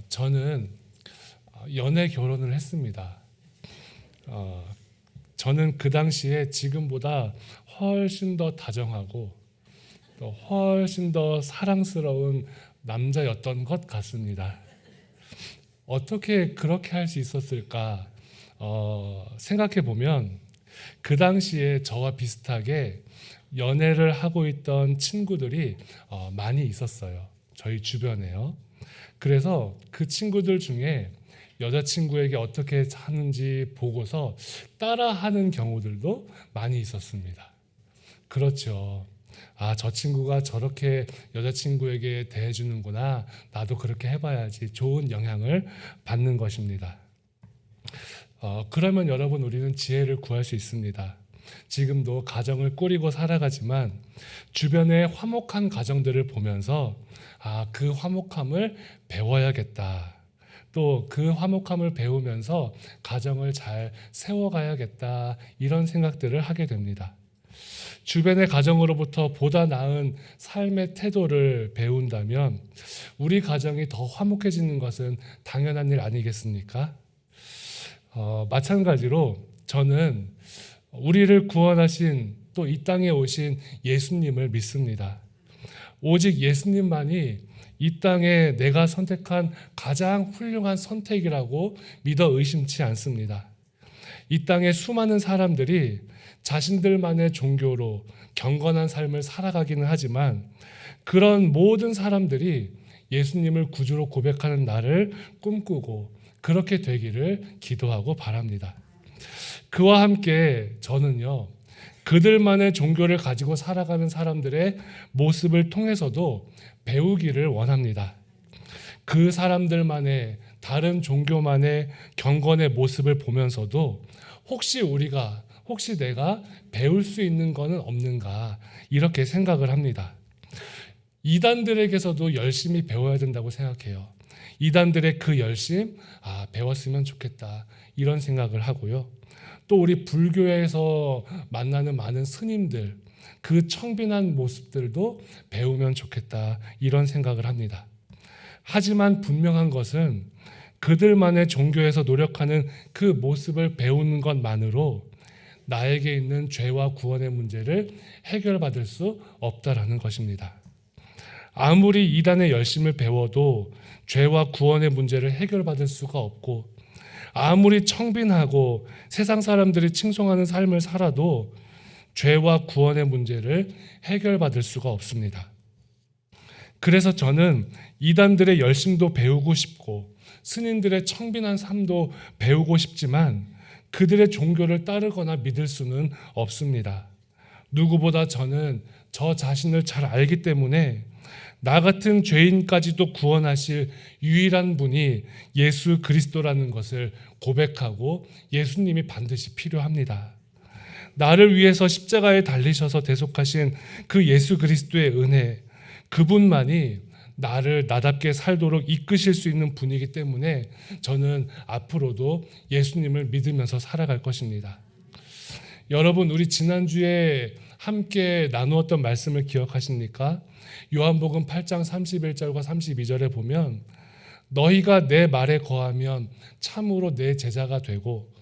저는 연애 결혼을 했습니다. 저는 그 당시에 지금보다 훨씬 더 다정하고 또 훨씬 더 사랑스러운 남자였던 것 같습니다. 어떻게 그렇게 할 수 있었을까 생각해 보면 그 당시에 저와 비슷하게 연애를 하고 있던 친구들이 많이 있었어요. 저희 주변에요. 그래서 그 친구들 중에 여자친구에게 어떻게 하는지 보고서 따라하는 경우들도 많이 있었습니다. 그렇죠. 저 친구가 저렇게 여자친구에게 대해주는구나. 나도 그렇게 해봐야지. 좋은 영향을 받는 것입니다. 그러면 여러분, 우리는 지혜를 구할 수 있습니다. 지금도 가정을 꾸리고 살아가지만 주변의 화목한 가정들을 보면서 그 화목함을 배워야겠다. 또 그 화목함을 배우면서 가정을 잘 세워가야겠다. 이런 생각들을 하게 됩니다. 주변의 가정으로부터 보다 나은 삶의 태도를 배운다면 우리 가정이 더 화목해지는 것은 당연한 일 아니겠습니까? 마찬가지로 저는 우리를 구원하신 또 이 땅에 오신 예수님을 믿습니다. 오직 예수님만이 이 땅에 내가 선택한 가장 훌륭한 선택이라고 믿어 의심치 않습니다. 이 땅에 수많은 사람들이 자신들만의 종교로 경건한 삶을 살아가기는 하지만 그런 모든 사람들이 예수님을 구주로 고백하는 날을 꿈꾸고 그렇게 되기를 기도하고 바랍니다. 그와 함께 저는요, 그들만의 종교를 가지고 살아가는 사람들의 모습을 통해서도 배우기를 원합니다. 그 사람들만의 다른 종교만의 경건의 모습을 보면서도 혹시 내가 배울 수 있는 것은 없는가 이렇게 생각을 합니다. 이단들에게서도 열심히 배워야 된다고 생각해요. 이단들의 그 열심, 배웠으면 좋겠다 이런 생각을 하고요. 또 우리 불교에서 만나는 많은 스님들, 그 청빈한 모습들도 배우면 좋겠다 이런 생각을 합니다. 하지만 분명한 것은 그들만의 종교에서 노력하는 그 모습을 배우는 것만으로 나에게 있는 죄와 구원의 문제를 해결받을 수 없다라는 것입니다. 아무리 이단의 열심을 배워도 죄와 구원의 문제를 해결받을 수가 없고 아무리 청빈하고 세상 사람들이 칭송하는 삶을 살아도 죄와 구원의 문제를 해결받을 수가 없습니다. 그래서 저는 이단들의 열심도 배우고 싶고 스님들의 청빈한 삶도 배우고 싶지만 그들의 종교를 따르거나 믿을 수는 없습니다. 누구보다 저는 저 자신을 잘 알기 때문에 나 같은 죄인까지도 구원하실 유일한 분이 예수 그리스도라는 것을 고백하고 예수님이 반드시 필요합니다. 나를 위해서 십자가에 달리셔서 대속하신 그 예수 그리스도의 은혜, 그분만이 나를 나답게 살도록 이끄실 수 있는 분이기 때문에 저는 앞으로도 예수님을 믿으면서 살아갈 것입니다. 여러분, 우리 지난주에 함께 나누었던 말씀을 기억하십니까? 요한복음 8장 31절과 32절에 보면 너희가 내 말에 거하면 참으로 내 제자가 되고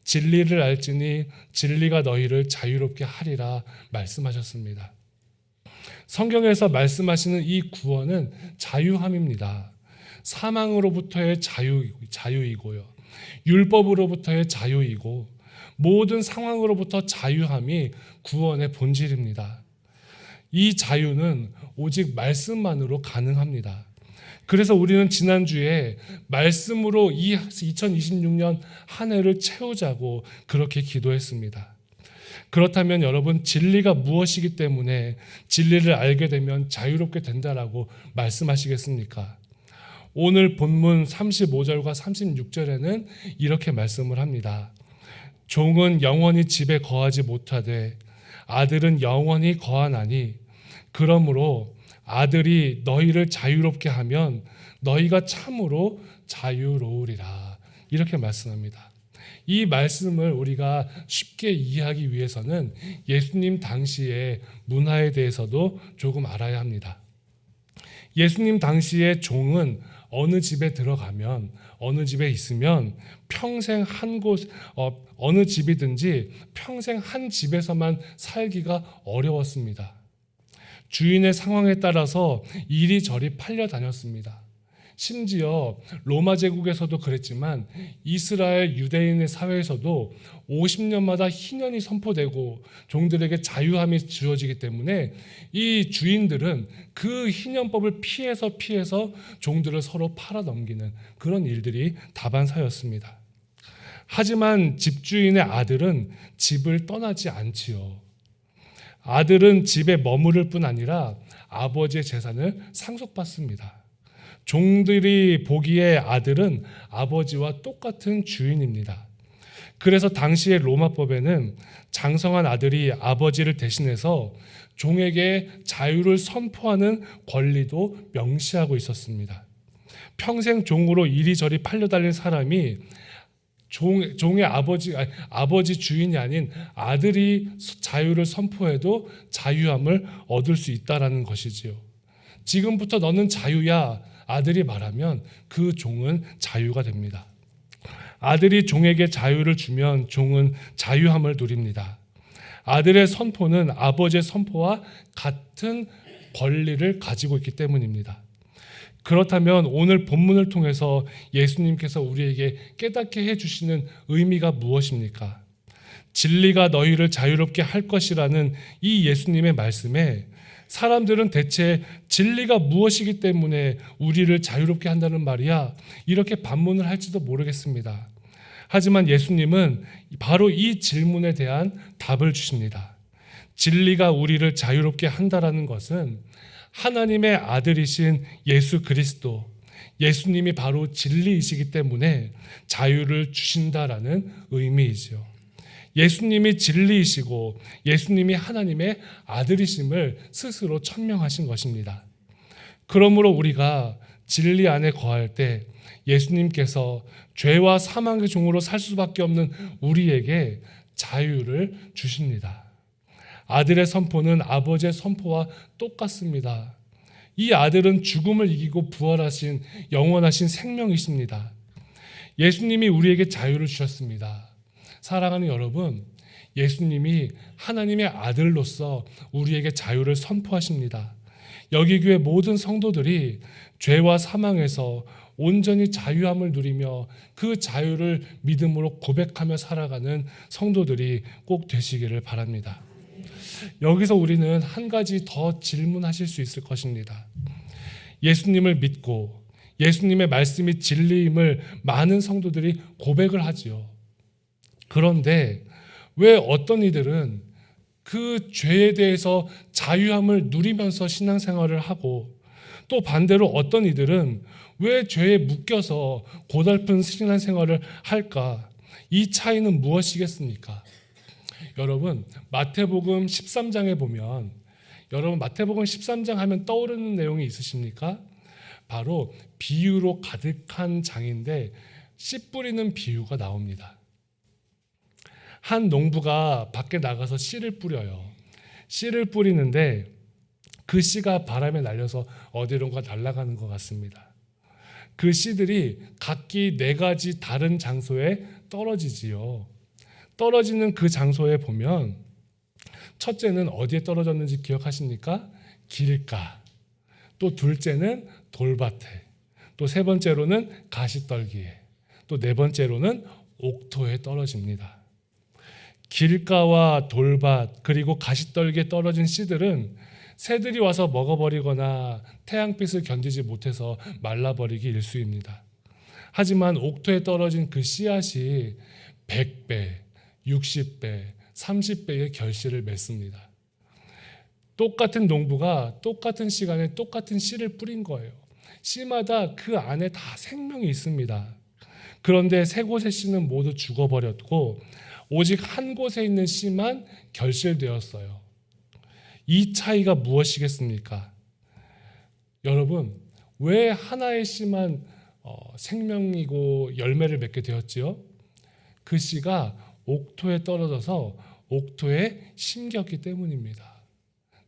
진리를 알지니 진리가 너희를 자유롭게 하리라 말씀하셨습니다. 성경에서 말씀하시는 이 구원은 자유함입니다. 사망으로부터의 자유이고요. 율법으로부터의 자유이고 모든 상황으로부터 자유함이 구원의 본질입니다. 이 자유는 오직 말씀만으로 가능합니다. 그래서 우리는 지난주에 말씀으로 이 2026년 한 해를 채우자고 그렇게 기도했습니다. 그렇다면 여러분, 진리가 무엇이기 때문에 진리를 알게 되면 자유롭게 된다라고 말씀하시겠습니까? 오늘 본문 35절과 36절에는 이렇게 말씀을 합니다. 종은 영원히 집에 거하지 못하되 아들은 영원히 거하나니 그러므로 아들이 너희를 자유롭게 하면 너희가 참으로 자유로우리라. 이렇게 말씀합니다. 이 말씀을 우리가 쉽게 이해하기 위해서는 예수님 당시의 문화에 대해서도 조금 알아야 합니다. 예수님 당시의 종은 어느 집에 들어가면, 어느 집에 있으면 평생 한 곳, 어느 집이든지 평생 한 집에서만 살기가 어려웠습니다. 주인의 상황에 따라서 이리저리 팔려 다녔습니다. 심지어 로마 제국에서도 그랬지만 이스라엘 유대인의 사회에서도 50년마다 희년이 선포되고 종들에게 자유함이 주어지기 때문에 이 주인들은 그 희년법을 피해서 종들을 서로 팔아넘기는 그런 일들이 다반사였습니다. 하지만 집주인의 아들은 집을 떠나지 않지요. 아들은 집에 머무를 뿐 아니라 아버지의 재산을 상속받습니다. 종들이 보기에 아들은 아버지와 똑같은 주인입니다. 그래서 당시의 로마법에는 장성한 아들이 아버지를 대신해서 종에게 자유를 선포하는 권리도 명시하고 있었습니다. 평생 종으로 이리저리 팔려다닐 사람이 종의 아버지 주인이 아닌 아들이 자유를 선포해도 자유함을 얻을 수 있다라는 것이지요. 지금부터 너는 자유야. 아들이 말하면 그 종은 자유가 됩니다. 아들이 종에게 자유를 주면 종은 자유함을 누립니다. 아들의 선포는 아버지의 선포와 같은 권리를 가지고 있기 때문입니다. 그렇다면 오늘 본문을 통해서 예수님께서 우리에게 깨닫게 해주시는 의미가 무엇입니까? 진리가 너희를 자유롭게 할 것이라는 이 예수님의 말씀에 사람들은 대체 진리가 무엇이기 때문에 우리를 자유롭게 한다는 말이야? 이렇게 반문을 할지도 모르겠습니다. 하지만 예수님은 바로 이 질문에 대한 답을 주십니다. 진리가 우리를 자유롭게 한다라는 것은 하나님의 아들이신 예수 그리스도, 예수님이 바로 진리이시기 때문에 자유를 주신다라는 의미이죠. 예수님이 진리이시고 예수님이 하나님의 아들이심을 스스로 천명하신 것입니다. 그러므로 우리가 진리 안에 거할 때 예수님께서 죄와 사망의 종으로 살 수밖에 없는 우리에게 자유를 주십니다. 아들의 선포는 아버지의 선포와 똑같습니다. 이 아들은 죽음을 이기고 부활하신 영원하신 생명이십니다. 예수님이 우리에게 자유를 주셨습니다. 사랑하는 여러분, 예수님이 하나님의 아들로서 우리에게 자유를 선포하십니다. 여기 교회 모든 성도들이 죄와 사망에서 온전히 자유함을 누리며 그 자유를 믿음으로 고백하며 살아가는 성도들이 꼭 되시기를 바랍니다. 여기서 우리는 한 가지 더 질문하실 수 있을 것입니다. 예수님을 믿고 예수님의 말씀이 진리임을 많은 성도들이 고백을 하지요. 그런데 왜 어떤 이들은 그 죄에 대해서 자유함을 누리면서 신앙생활을 하고 또 반대로 어떤 이들은 왜 죄에 묶여서 고달픈 신앙생활을 할까? 이 차이는 무엇이겠습니까? 여러분, 마태복음 13장에 보면 여러분 마태복음 13장 하면 떠오르는 내용이 있으십니까? 바로 비유로 가득한 장인데 씨 뿌리는 비유가 나옵니다. 한 농부가 밖에 나가서 씨를 뿌려요. 씨를 뿌리는데 그 씨가 바람에 날려서 어디론가 날아가는 것 같습니다. 그 씨들이 각기 4가지 다른 장소에 떨어지지요. 떨어지는 그 장소에 보면 첫째는 어디에 떨어졌는지 기억하십니까? 길가. 또 둘째는 돌밭에. 또 세 번째로는 가시떨기에. 또 네 번째로는 옥토에 떨어집니다. 길가와 돌밭 그리고 가시떨기에 떨어진 씨들은 새들이 와서 먹어버리거나 태양빛을 견디지 못해서 말라버리기 일쑤입니다. 하지만 옥토에 떨어진 그 씨앗이 100배, 60배, 30배의 결실을 맺습니다. 똑같은 농부가 똑같은 시간에 똑같은 씨를 뿌린 거예요. 씨마다 그 안에 다 생명이 있습니다. 그런데 세 곳의 씨는 모두 죽어버렸고 오직 한 곳에 있는 씨만 결실되었어요. 이 차이가 무엇이겠습니까? 여러분, 왜 하나의 씨만 생명이고 열매를 맺게 되었지요? 그 씨가 옥토에 떨어져서 옥토에 심겼기 때문입니다.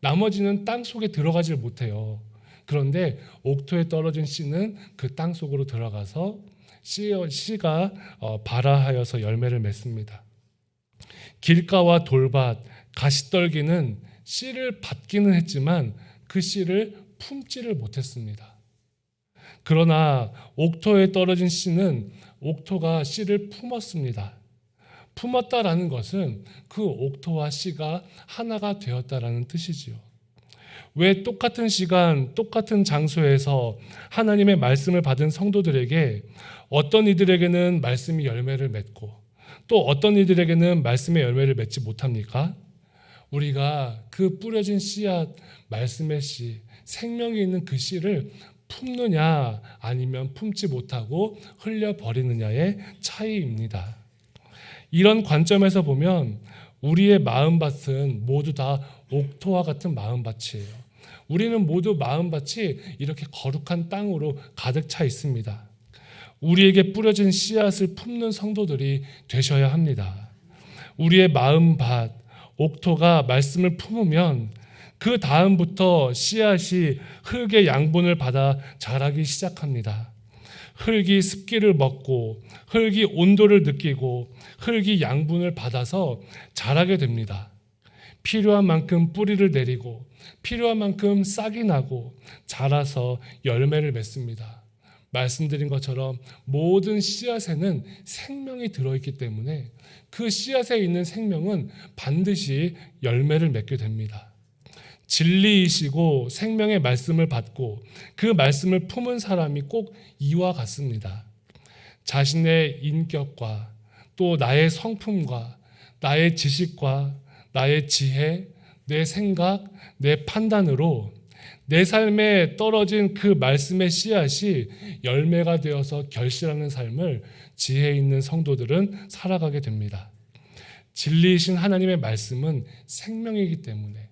나머지는 땅 속에 들어가질 못해요. 그런데 옥토에 떨어진 씨는 그 땅 속으로 들어가서 씨가 발아하여서 열매를 맺습니다. 길가와 돌밭, 가시떨기는 씨를 받기는 했지만 그 씨를 품지를 못했습니다. 그러나 옥토에 떨어진 씨는 옥토가 씨를 품었습니다. 품었다라는 것은 그 옥토와 씨가 하나가 되었다라는 뜻이지요. 왜 똑같은 시간, 똑같은 장소에서 하나님의 말씀을 받은 성도들에게 어떤 이들에게는 말씀이 열매를 맺고 또 어떤 이들에게는 말씀의 열매를 맺지 못합니까? 우리가 그 뿌려진 씨앗, 말씀의 씨, 생명이 있는 그 씨를 품느냐 아니면 품지 못하고 흘려버리느냐의 차이입니다. 이런 관점에서 보면 우리의 마음밭은 모두 다 옥토와 같은 마음밭이에요. 우리는 모두 마음밭이 이렇게 거룩한 땅으로 가득 차 있습니다. 우리에게 뿌려진 씨앗을 품는 성도들이 되셔야 합니다. 우리의 마음밭, 옥토가 말씀을 품으면 그 다음부터 씨앗이 흙의 양분을 받아 자라기 시작합니다. 흙이 습기를 먹고 흙이 온도를 느끼고 흙이 양분을 받아서 자라게 됩니다. 필요한 만큼 뿌리를 내리고 필요한 만큼 싹이 나고 자라서 열매를 맺습니다. 말씀드린 것처럼 모든 씨앗에는 생명이 들어있기 때문에 그 씨앗에 있는 생명은 반드시 열매를 맺게 됩니다. 진리이시고 생명의 말씀을 받고 그 말씀을 품은 사람이 꼭 이와 같습니다. 자신의 인격과 또 나의 성품과 나의 지식과 나의 지혜, 내 생각, 내 판단으로 내 삶에 떨어진 그 말씀의 씨앗이 열매가 되어서 결실하는 삶을 지혜 있는 성도들은 살아가게 됩니다. 진리이신 하나님의 말씀은 생명이기 때문에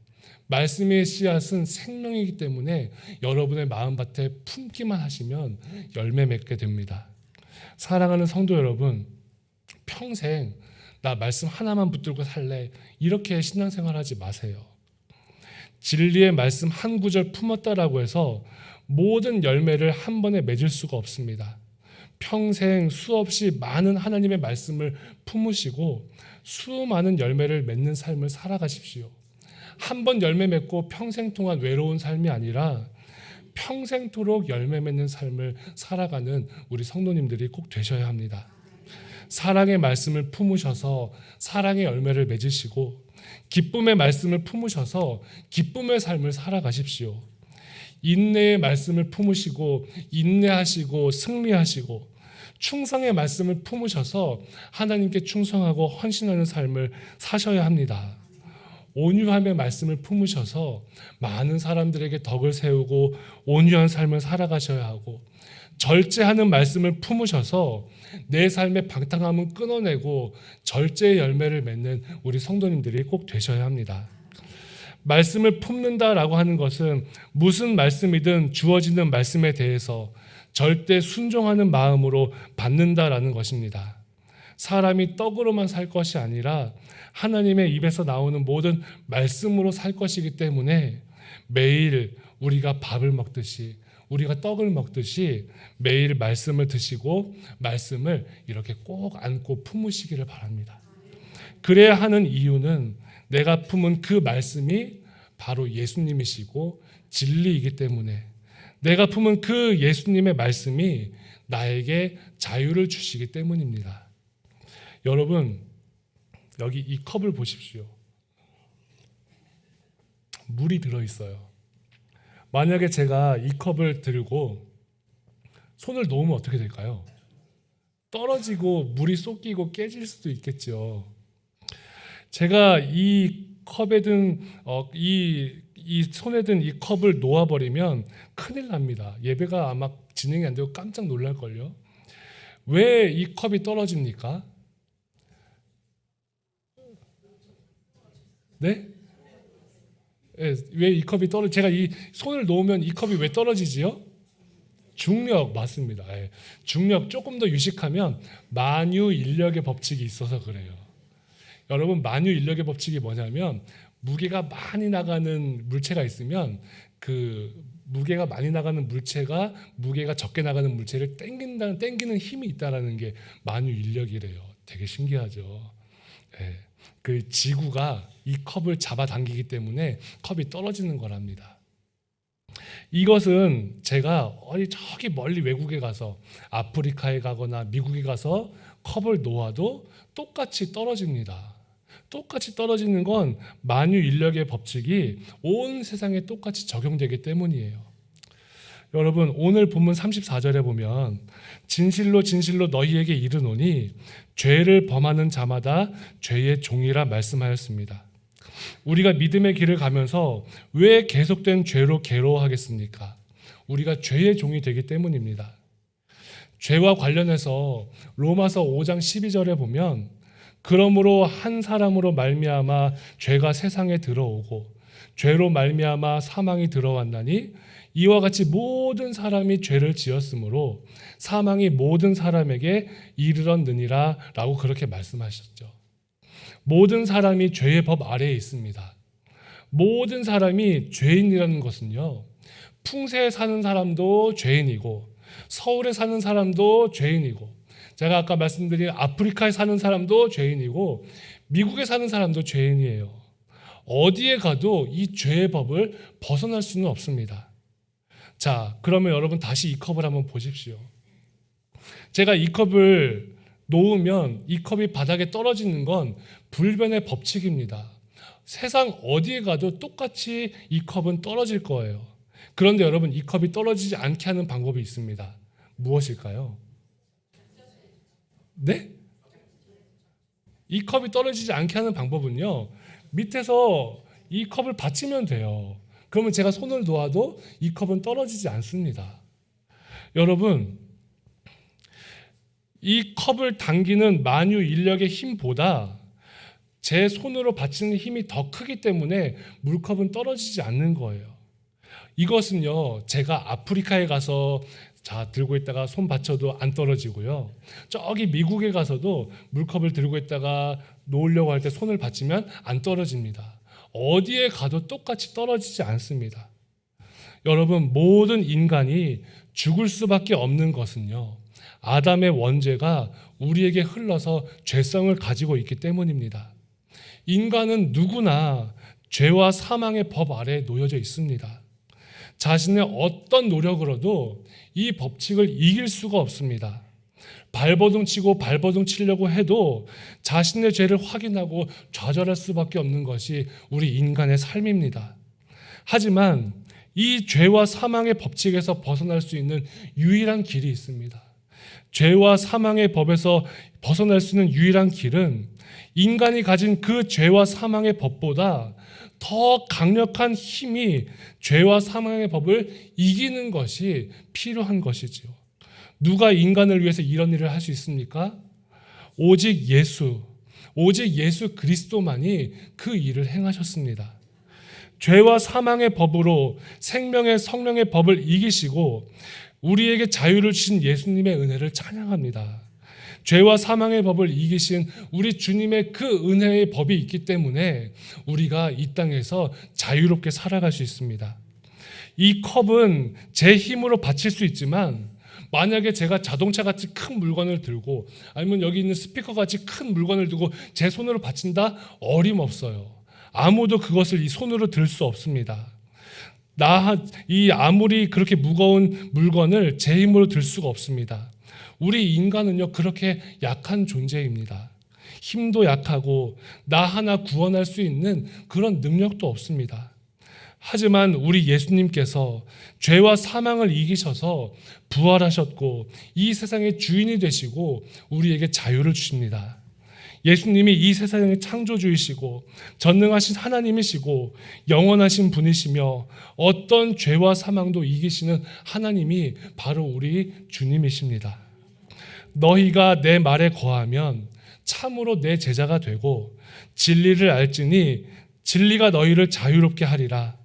말씀의 씨앗은 생명이기 때문에 여러분의 마음밭에 품기만 하시면 열매 맺게 됩니다. 사랑하는 성도 여러분, 평생 나 말씀 하나만 붙들고 살래 이렇게 신앙생활하지 마세요. 진리의 말씀 한 구절 품었다라고 해서 모든 열매를 한 번에 맺을 수가 없습니다. 평생 수없이 많은 하나님의 말씀을 품으시고 수많은 열매를 맺는 삶을 살아가십시오. 한 번 열매 맺고 평생 동안 외로운 삶이 아니라 평생토록 열매 맺는 삶을 살아가는 우리 성도님들이 꼭 되셔야 합니다. 사랑의 말씀을 품으셔서 사랑의 열매를 맺으시고 기쁨의 말씀을 품으셔서 기쁨의 삶을 살아가십시오. 인내의 말씀을 품으시고 인내하시고 승리하시고 충성의 말씀을 품으셔서 하나님께 충성하고 헌신하는 삶을 사셔야 합니다. 온유함의 말씀을 품으셔서 많은 사람들에게 덕을 세우고 온유한 삶을 살아가셔야 하고 절제하는 말씀을 품으셔서 내 삶의 방탕함은 끊어내고 절제의 열매를 맺는 우리 성도님들이 꼭 되셔야 합니다. 말씀을 품는다라고 하는 것은 무슨 말씀이든 주어지는 말씀에 대해서 절대 순종하는 마음으로 받는다라는 것입니다. 사람이 떡으로만 살 것이 아니라 하나님의 입에서 나오는 모든 말씀으로 살 것이기 때문에 매일 우리가 밥을 먹듯이 우리가 떡을 먹듯이 매일 말씀을 드시고 말씀을 이렇게 꼭 안고 품으시기를 바랍니다. 그래야 하는 이유는 내가 품은 그 말씀이 바로 예수님이시고 진리이기 때문에 내가 품은 그 예수님의 말씀이 나에게 자유를 주시기 때문입니다. 여러분, 여기 이 컵을 보십시오. 물이 들어있어요. 만약에 제가 이 컵을 들고 손을 놓으면 어떻게 될까요? 떨어지고 물이 쏟기고 깨질 수도 있겠죠. 제가 이 컵에 든 이 손에 든 이 컵을 놓아버리면 큰일 납니다. 예배가 아마 진행이 안 되고 깜짝 놀랄걸요. 왜 이 컵이 떨어집니까? 네? 왜 이 컵이 제가 이 손을 놓으면 이 컵이 왜 떨어지지요? 중력 맞습니다. 중력 조금 더 유식하면 만유인력의 법칙이 있어서 그래요. 여러분, 만유인력의 법칙이 뭐냐면 무게가 많이 나가는 물체가 있으면 그 무게가 많이 나가는 물체가 무게가 적게 나가는 물체를 땡기는 힘이 있다라는 게 만유인력이래요. 되게 신기하죠. 예, 그 지구가 이 컵을 잡아당기기 때문에 컵이 떨어지는 거랍니다. 이것은 제가 어디 저기 멀리 외국에 가서 아프리카에 가거나 미국에 가서 컵을 놓아도 똑같이 떨어집니다. 똑같이 떨어지는 건 만유인력의 법칙이 온 세상에 똑같이 적용되기 때문이에요. 여러분, 오늘 본문 34절에 보면 진실로 진실로 너희에게 이르노니 죄를 범하는 자마다 죄의 종이라 말씀하였습니다. 우리가 믿음의 길을 가면서 왜 계속된 죄로 괴로워하겠습니까? 우리가 죄의 종이 되기 때문입니다. 죄와 관련해서 로마서 5장 12절에 보면 그러므로 한 사람으로 말미암아 죄가 세상에 들어오고 죄로 말미암아 사망이 들어왔나니 이와 같이 모든 사람이 죄를 지었으므로 사망이 모든 사람에게 이르렀느니라 라고 그렇게 말씀하셨죠. 모든 사람이 죄의 법 아래에 있습니다. 모든 사람이 죄인이라는 것은요, 풍세에 사는 사람도 죄인이고 서울에 사는 사람도 죄인이고 제가 아까 말씀드린 아프리카에 사는 사람도 죄인이고 미국에 사는 사람도 죄인이에요. 어디에 가도 이 죄의 법을 벗어날 수는 없습니다. 자, 그러면 여러분 다시 이 컵을 한번 보십시오. 제가 이 컵을 놓으면 이 컵이 바닥에 떨어지는 건 불변의 법칙입니다. 세상 어디에 가도 똑같이 이 컵은 떨어질 거예요. 그런데 여러분, 이 컵이 떨어지지 않게 하는 방법이 있습니다. 무엇일까요? 네? 이 컵이 떨어지지 않게 하는 방법은요, 밑에서 이 컵을 받치면 돼요. 그러면 제가 손을 놓아도 이 컵은 떨어지지 않습니다. 여러분, 이 컵을 당기는 만유인력의 힘보다 제 손으로 받치는 힘이 더 크기 때문에 물컵은 떨어지지 않는 거예요. 이것은요, 제가 아프리카에 가서 들고 있다가 손 받쳐도 안 떨어지고요, 저기 미국에 가서도 물컵을 들고 있다가 놓으려고 할 때 손을 받치면 안 떨어집니다. 어디에 가도 똑같이 떨어지지 않습니다. 여러분, 모든 인간이 죽을 수밖에 없는 것은요, 아담의 원죄가 우리에게 흘러서 죄성을 가지고 있기 때문입니다. 인간은 누구나 죄와 사망의 법 아래에 놓여져 있습니다. 자신의 어떤 노력으로도 이 법칙을 이길 수가 없습니다. 발버둥 치고 발버둥 치려고 해도 자신의 죄를 확인하고 좌절할 수밖에 없는 것이 우리 인간의 삶입니다. 하지만 이 죄와 사망의 법칙에서 벗어날 수 있는 유일한 길이 있습니다. 죄와 사망의 법에서 벗어날 수 있는 유일한 길은 인간이 가진 그 죄와 사망의 법보다 더 강력한 힘이 죄와 사망의 법을 이기는 것이 필요한 것이지요. 누가 인간을 위해서 이런 일을 할 수 있습니까? 오직 예수 그리스도만이 그 일을 행하셨습니다. 죄와 사망의 법으로 생명의 성령의 법을 이기시고 우리에게 자유를 주신 예수님의 은혜를 찬양합니다. 죄와 사망의 법을 이기신 우리 주님의 그 은혜의 법이 있기 때문에 우리가 이 땅에서 자유롭게 살아갈 수 있습니다. 이 컵은 제 힘으로 받칠 수 있지만 만약에 제가 자동차 같이 큰 물건을 들고 아니면 여기 있는 스피커 같이 큰 물건을 두고 제 손으로 받친다? 어림없어요. 아무도 그것을 이 손으로 들 수 없습니다. 이 아무리 그렇게 무거운 물건을 제 힘으로 들 수가 없습니다. 우리 인간은요, 그렇게 약한 존재입니다. 힘도 약하고 나 하나 구원할 수 있는 그런 능력도 없습니다. 하지만 우리 예수님께서 죄와 사망을 이기셔서 부활하셨고 이 세상의 주인이 되시고 우리에게 자유를 주십니다. 예수님이 이 세상의 창조주이시고 전능하신 하나님이시고 영원하신 분이시며 어떤 죄와 사망도 이기시는 하나님이 바로 우리 주님이십니다. 너희가 내 말에 거하면 참으로 내 제자가 되고 진리를 알지니 진리가 너희를 자유롭게 하리라.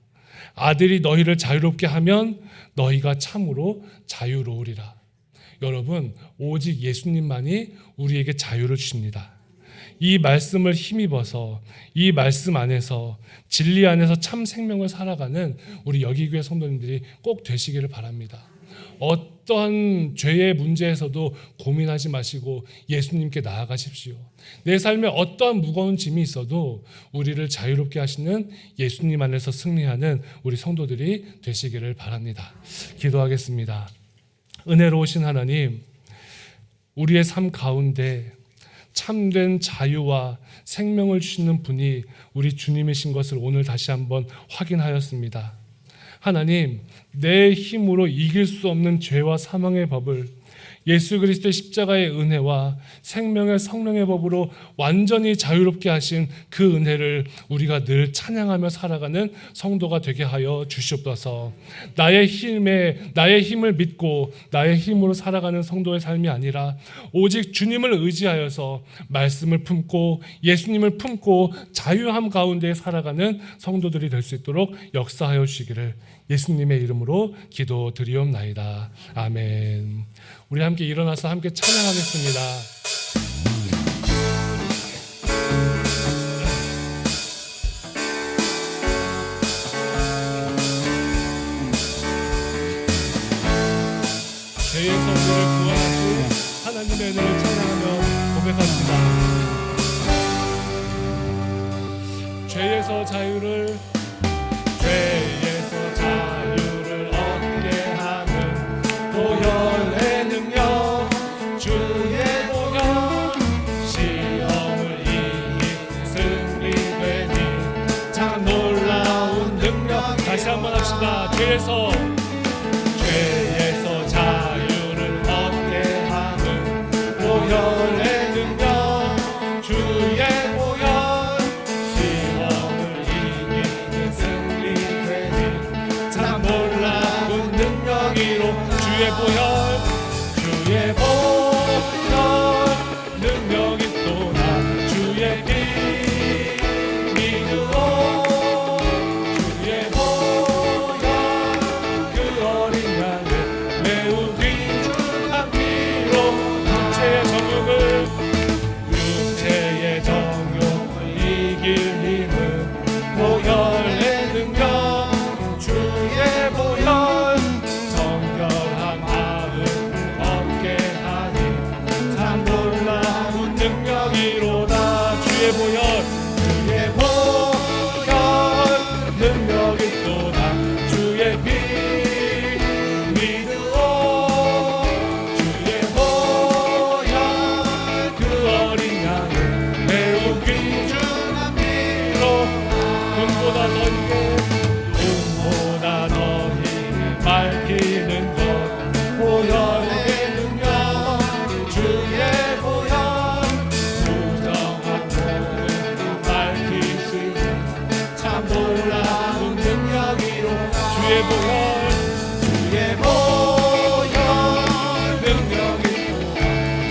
아들이 너희를 자유롭게 하면 너희가 참으로 자유로우리라. 여러분, 오직 예수님만이 우리에게 자유를 주십니다. 이 말씀을 힘입어서 이 말씀 안에서 진리 안에서 참 생명을 살아가는 우리 여기교회 성도님들이 꼭 되시기를 바랍니다. 어떠한 죄의 문제에서도 고민하지 마시고 예수님께 나아가십시오. 내 삶에 어떠한 무거운 짐이 있어도 우리를 자유롭게 하시는 예수님 안에서 승리하는 우리 성도들이 되시기를 바랍니다. 기도하겠습니다. 은혜로우신 하나님, 우리의 삶 가운데 참된 자유와 생명을 주시는 분이 우리 주님이신 것을 오늘 다시 한번 확인하였습니다. 하나님, 내 힘으로 이길 수 없는 죄와 사망의 법을 예수 그리스도의 십자가의 은혜와 생명의 성령의 법으로 완전히 자유롭게 하신 그 은혜를 우리가 늘 찬양하며 살아가는 성도가 되게 하여 주시옵소서. 나의 힘을 믿고 나의 힘으로 살아가는 성도의 삶이 아니라 오직 주님을 의지하여서 말씀을 품고 예수님을 품고 자유함 가운데 살아가는 성도들이 될 수 있도록 역사하여 주시기를 예수님의 이름으로 기도드리옵나이다. 아멘. 우리 함께 일어나서 함께 찬양하겠습니다. 죄에서 우리를 구원하신 하나님의 은혜를 찬양하며 고백합니다. 죄에서 자유를 얻게 하는 보혈의 능력, 주의 보혈, 시험을 이긴 승리되니 참 놀라운 능력. 다시 한번 합시다. 죄에서 자유를 얻게 하는 보혈의 능력, 주의 보혈, 시험을 이기는 승리되니 참 놀라운 능력이로. 주의 보혈 능력이 또나 주의 피 믿으오. 주의 보혈 그 어린 양을 매우 귀중한 피로 육체의 정욕을 이길 힘은 보혈의 능력, 주의 보혈 정결한 마음 얻게 하니 참 놀라운 능력이로다. 주의 보혈 능력이 또다. 주의 피 믿으오. 주의 보혈 그 어린 양을 매우 귀중한 피로 눈보다 더 힘이 밝히는 것 보혈의 능력, 주의 보혈 부정한 모든 밝히시니 참 놀라운 능력이로. 주의 보혈 능력이 또다.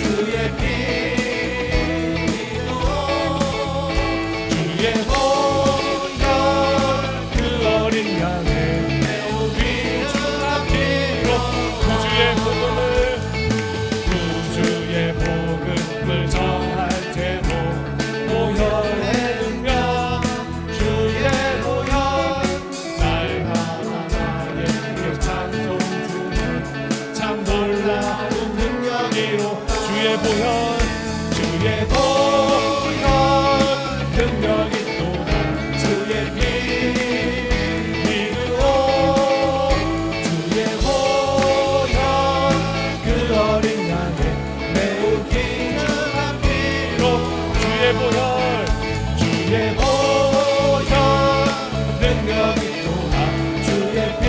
주의 피 믿으오. 주의 보혈 그 어린 양의 매우 귀중한 피로 구주의 복음을 전할 테고 보혈의 능력, 주의 보혈 날마다 나에게 찬송 주는 참 놀라운 능력이로. 주의 보혈 능력이 또다. 주의 피 믿으오. 주의 보혈 그 어린 양의 매우 귀중한 피로. 주의 보혈 능력이 또다. 주의 피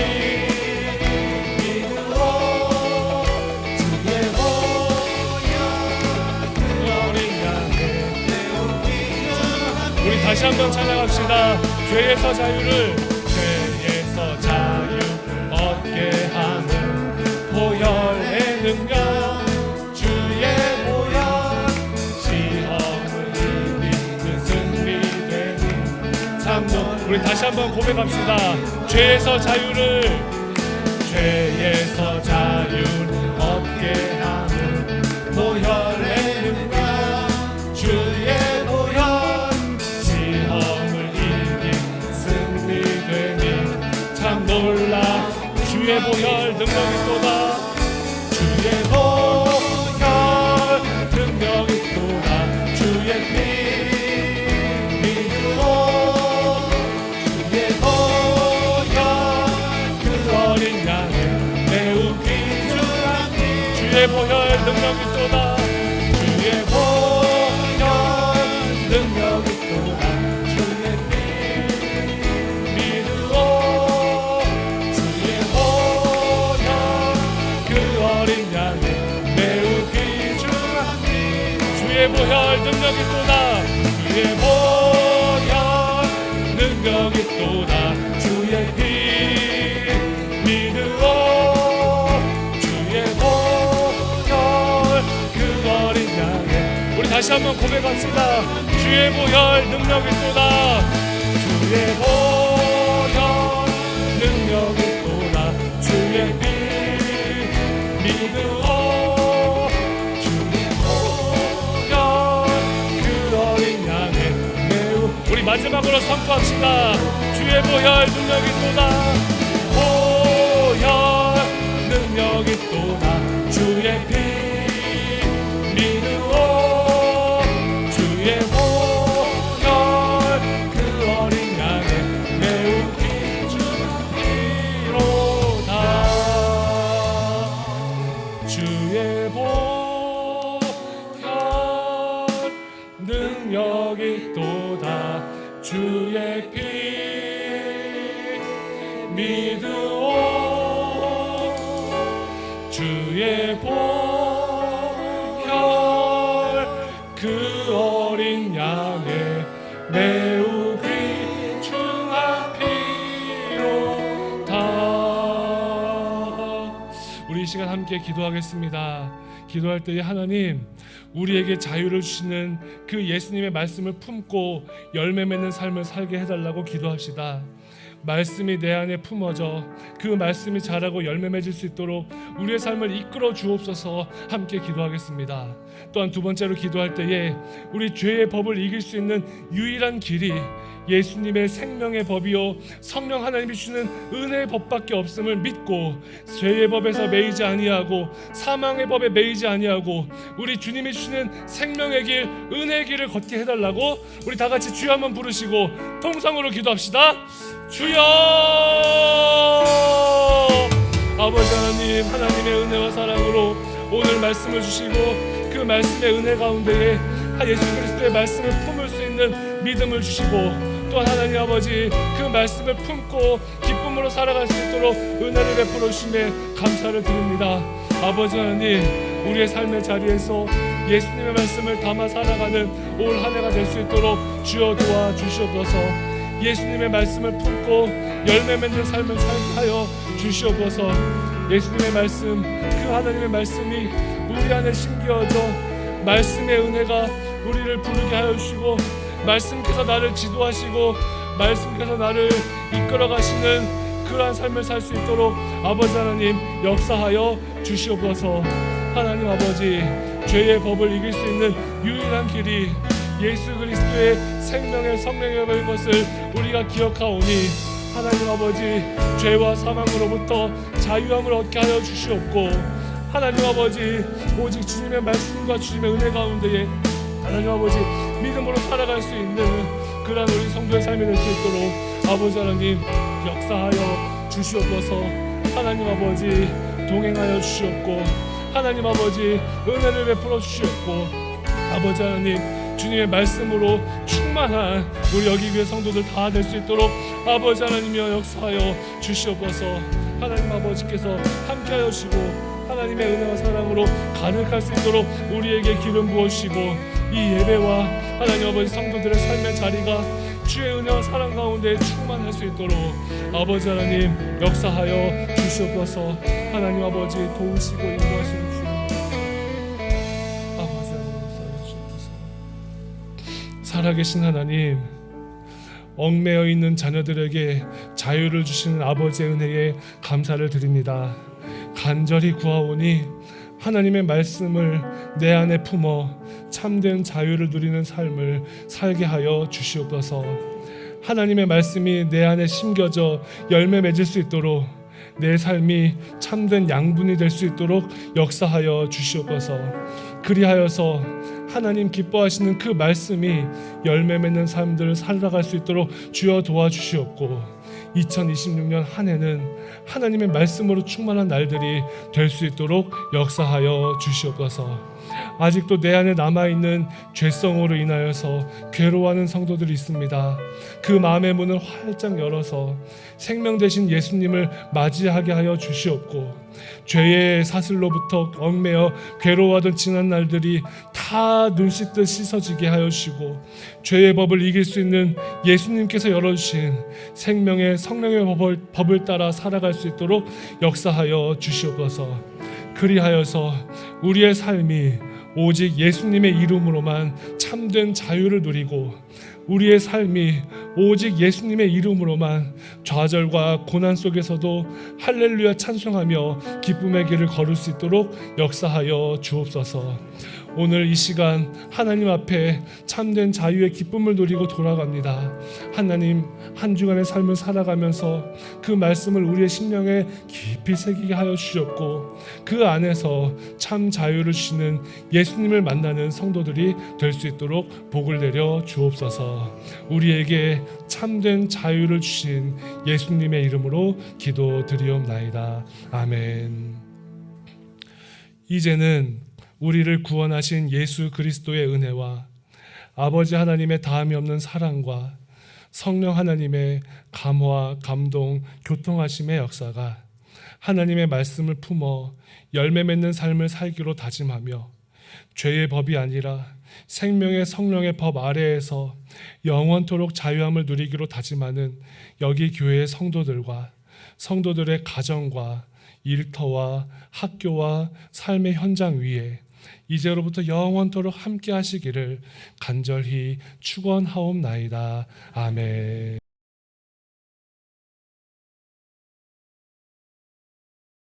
믿으오. 주의 보혈 그 어린 양의 매우 귀중한 피. 우리 다시 한번 찬양합시다. 죄에서 자유 얻게 하는 보혈의 능력, 주의 보혈 시험을 이기는 승리되니 참. 우리 다시 한번 고백합시다. 죄에서 자유를 얻게 하는 보혈의 능력, 주의 보혈 주의 보혈 능력이 있도다. 주의 보혈 능력이 있도다. 주의 피 믿으오. 주의 보혈 그 어린 양의 매우 귀중한 피. 주의 보혈 능력이 있도다. 주의 보혈 능력이 있도다. 주의 피 믿으오. 주의 보혈 그 어린 양의. 우리 다시 한번 고백합시다. 주의 보혈 능력이 있도다. 주의 보혈 능력이 있도다. 주의 피 믿으오. 주의 보혈 그 어린 양의 매우. 우리 마지막으로 선포합시다. 주의 보혈 능력이 있도다. 보혈 능력이 있도다. 주의 피 믿으오. 주의 보혈 그 어린 양의 매우 귀중한 피로다. 주의 보혈 능력이 있도다. 주의 피 믿으오. 주의 보혈 그 어린 양의 매우 귀중한 피로다. 우리 이 시간 함께 기도하겠습니다. 기도할 때에 하나님, 우리에게 자유를 주시는 그 예수님의 말씀을 품고 열매 맺는 삶을 살게 해달라고 기도합시다. 말씀이 내 안에 품어져 그 말씀이 자라고 열매 맺을 수 있도록 우리의 삶을 이끌어 주옵소서. 함께 기도하겠습니다. 또한 두 번째로 기도할 때에 우리 죄의 법을 이길 수 있는 유일한 길이 예수님의 생명의 법이요 성령 하나님이 주시는 은혜의 법밖에 없음을 믿고 죄의 법에서 매이지 아니하고 사망의 법에 매이지 아니하고 우리 주님이 주시는 생명의 길, 은혜의 길을 걷게 해달라고 우리 다 같이 주여 한번 부르시고 통성으로 기도합시다. 주여! 아버지 하나님, 하나님의 은혜와 사랑으로 오늘 말씀을 주시고 그 말씀의 은혜 가운데에 예수 그리스도의 말씀을 품을 수 있는 믿음을 주시고 또 하나님 아버지 그 말씀을 품고 기쁨으로 살아갈 수 있도록 은혜를 베풀어 주심에 감사를 드립니다. 아버지 하나님, 우리의 삶의 자리에서 예수님의 말씀을 담아 살아가는 올 한 해가 될 수 있도록 주여 도와주시옵소서. 예수님의 말씀을 품고 열매 맺는 삶을 살게 하여 주시옵소서. 예수님의 말씀, 그 하나님의 말씀이 우리 안에 심겨져 말씀의 은혜가 우리를 부르게 하여 주시고 말씀께서 나를 지도하시고 말씀께서 나를 이끌어 가시는 그러한 삶을 살 수 있도록 아버지 하나님 역사하여 주시옵소서. 하나님 아버지, 죄의 법을 이길 수 있는 유일한 길이 예수 그리스도의 생명의 성령의 법인 것을 우리가 기억하오니 하나님 아버지, 죄와 사망으로부터 자유함을 얻게 하여 주시옵고 하나님 아버지, 오직 주님의 말씀과 주님의 은혜 가운데에 하나님 아버지 믿음으로 살아갈 수 있는 그러한 우리 성도의 삶이 될 수 있도록 아버지 하나님 역사하여 주시옵소서. 하나님 아버지 동행하여 주시옵고 하나님 아버지 은혜를 베풀어 주시옵고 아버지 하나님 주님의 말씀으로 충만한 우리 여기 위의 성도들 다 될 수 있도록 아버지 하나님이여 역사하여 주시옵소서. 하나님 아버지께서 함께하여 주시고 하나님의 은혜와 사랑으로 가득할 수 있도록 우리에게 기름 부어주시고 이 예배와 하나님 아버지 성도들의 삶의 자리가 주의 은혜와 사랑 가운데 충만할 수 있도록 아버지 하나님 역사하여 주시옵소서. 하나님 아버지 도우시고 인도하시는 주 아버지 하나님 역사하여 주시옵소서. 살아계신 하나님, 얽매여 있는 자녀들에게 자유를 주시는 아버지의 은혜에 감사를 드립니다. 간절히 구하오니 하나님의 말씀을 내 안에 품어 참된 자유를 누리는 삶을 살게 하여 주시옵소서. 하나님의 말씀이 내 안에 심겨져 열매 맺을 수 있도록 내 삶이 참된 양분이 될 수 있도록 역사하여 주시옵소서. 그리하여서 하나님 기뻐하시는 그 말씀이 열매 맺는 삶들을 살아갈 수 있도록 주여 도와주시옵고 2026년 한 해는 하나님의 말씀으로 충만한 날들이 될 수 있도록 역사하여 주시옵소서. 아직도 내 안에 남아있는 죄성으로 인하여서 괴로워하는 성도들이 있습니다. 그 마음의 문을 활짝 열어서 생명 되신 예수님을 맞이하게 하여 주시옵고, 죄의 사슬로부터 얽매여 괴로워하던 지난 날들이 다 눈 씻듯 씻어지게 하여 주시고, 죄의 법을 이길 수 있는 예수님께서 열어주신 생명의 성령의 법을 따라 살아갈 수 있도록 역사하여 주시옵소서. 그리하여서 우리의 삶이 오직 예수님의 이름으로만 참된 자유를 누리고, 우리의 삶이 오직 예수님의 이름으로만 좌절과 고난 속에서도 할렐루야 찬송하며 기쁨의 길을 걸을 수 있도록 역사하여 주옵소서. 오늘 이 시간 하나님 앞에 참된 자유의 기쁨을 누리고 돌아갑니다. 하나님, 한 주간의 삶을 살아가면서 그 말씀을 우리의 심령에 깊이 새기게 하여 주셨고, 그 안에서 참 자유를 주시는 예수님을 만나는 성도들이 될 수 있도록 복을 내려 주옵소서. 우리에게 참된 자유를 주신 예수님의 이름으로 기도드리옵나이다. 아멘. 이제는 우리를 구원하신 예수 그리스도의 은혜와 아버지 하나님의 다함이 없는 사랑과 성령 하나님의 감화, 감동, 교통하심의 역사가 하나님의 말씀을 품어 열매 맺는 삶을 살기로 다짐하며, 죄의 법이 아니라 생명의 성령의 법 아래에서 영원토록 자유함을 누리기로 다짐하는 여기 교회의 성도들과 성도들의 가정과 일터와 학교와 삶의 현장 위에 이제로부터 영원토록 함께 하시기를 간절히 축원하옵나이다. 아멘.